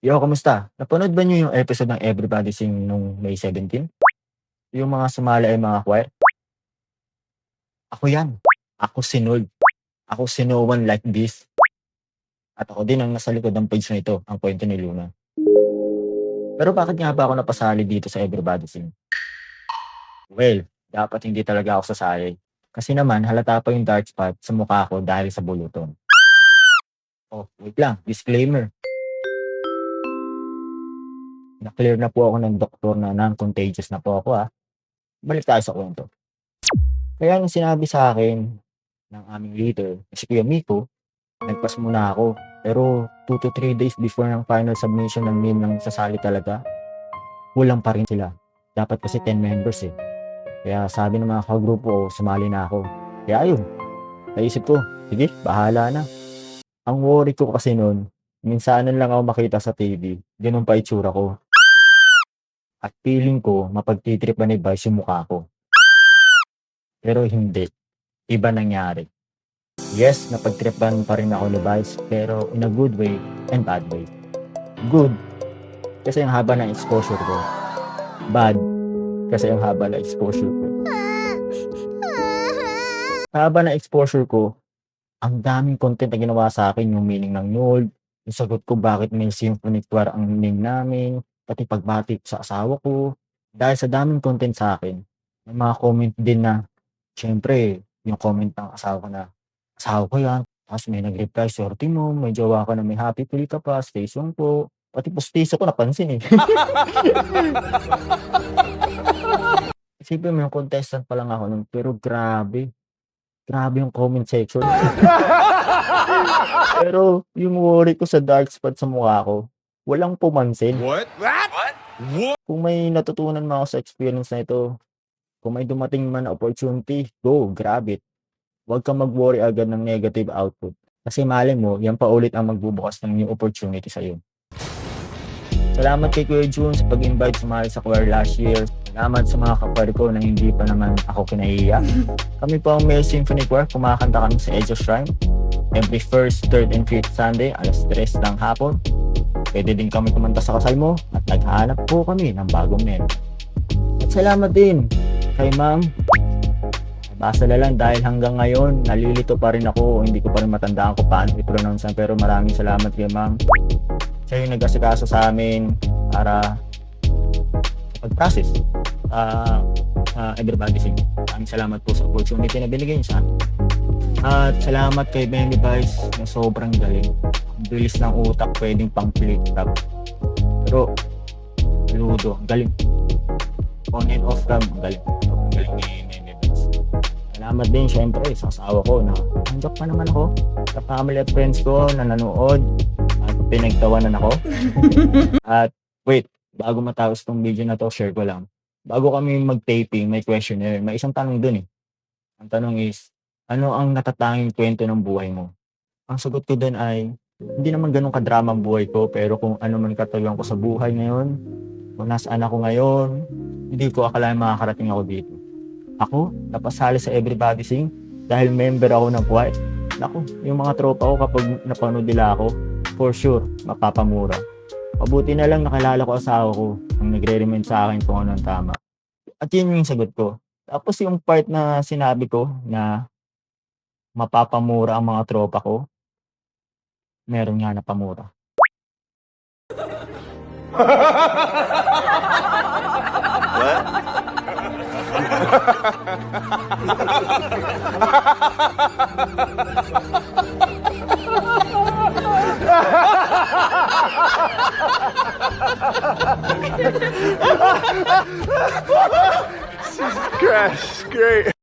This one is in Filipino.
Yo, kamusta? Napanood ba niyo yung episode ng Everybody Sing nung May 17? Yung mga sumali ay mga choir? Ako yan. Ako si Nold. Ako si No One Like This. At ako din ang nasa likod ng page na ito, ang kwento ni Luna. Pero bakit nga ba ako napasali dito sa Everybody Sing? Well, dapat hindi talaga ako sasali. Kasi naman, halata pa yung dark spot sa mukha ko dahil sa buluton. Oh, wait lang. Disclaimer. Na-clear na po ako ng doktor na non-contagious na po ako Balik tayo sa kwento. Kaya nung sinabi sa akin ng aming leader, si Kuya Miko, nagpas muna ako. Pero 2 to 3 days before ng final submission ng name ng sasali talaga, kulang pa rin sila. Dapat kasi 10 members Kaya sabi ng mga kagrupo ko, sumali na ako. Kaya ayun, naisip ko, sige, bahala na. Ang worry ko kasi noon, minsanan lang ako makita sa TV, ganun pa itsura ko. At feeling ko, mapagtitripan ni Vice yung mukha ko. Pero hindi, iba nangyari. Yes, napagtripan pa rin ako ni Vice, pero in a good way and bad way. Good, kasi ang haba ng exposure ko. Bad, kasi ang haba ng exposure ko. Sa haba ng exposure ko, ang daming content na ginawa sa akin, yung meaning ng Nold, yung sagot ko bakit may symphony choir ang name namin, pati pagbati sa asawa ko. Dahil sa daming content sa akin, may mga comment din na, syempre, yung comment ng asawa ko na, asawa ko yan. Tapos may nag-reply, swerte mo, may jowa ka na may happy pill ka pa, stay strong po. Pati postiso ko napansin Isipin mo yung contestant pa lang ako nun, pero grabe. Grabe yung comment section. Pero yung worry ko sa dark spot sa mukha ko, walang pumansin. What? Kung may natutunan man ako sa experience na ito, kung may dumating man na opportunity, go, grab it. Huwag kang mag-worry agad ng negative output. Kasi malay mo, yan pa ulit ang magbubukas ng new opportunity sa'yo. Salamat kay Kuya Jun sa pag-invite sumali sa choir last year. Salamat sa mga kapatid ko na hindi pa naman ako kinahiya. Kami po ang Male Symphony Choir, kumakanta kami sa Edge of Shrine. Every 1st, 3rd, and 5th Sunday, alas 3 ng hapon. Pwede din kami kumanta sa kasal mo at naghahanap po kami ng bagong member. At salamat din kay Ma'am. Basta na lang dahil hanggang ngayon, nalilito pa rin ako. Hindi ko pa rin matandaan kung paano i-pronounce pero maraming salamat kay Ma'am. Siya yung nag-asikaso sa amin para pag-process Everybody Sing. Maraming salamat po sa opportunity na binigay niyo sa amin. At salamat kay Benny Vice na sobrang galing. Ang bilis ng utak, pwedeng pang flip top. Pero, ludo, galing. On and off cam, galing. Sobrang galing ni Benny Vice. Salamat din syempre sa asawa ko na nandiyak pa naman ako. Sa family at friends ko na nanood at pinagtawanan ako. At wait, bago matapos tong video na to, share ko lang. Bago kami mag-taping, may questionnaire. May isang tanong dun Ang tanong is, ano ang natatanging kwento ng buhay mo? Ang sagot ko dun ay, hindi naman ganun kadrama ang buhay ko, pero kung ano man katuloy ko sa buhay ngayon, kung nasaan ako ngayon, hindi ko akalain makakarating ako dito. Ako, napasali sa Everybody Sing dahil member ako ng choir. Naku, yung mga tropa ko kapag napanood nila ako, for sure, mapapamura. Mabuti na lang nakilala ko asawa ko ang nagre-remind sa akin kung ano ang tama. At yun yung sagot ko. Tapos yung part na sinabi ko na mapapamura ang mga tropa ko, meron nga napamura. Crash, great.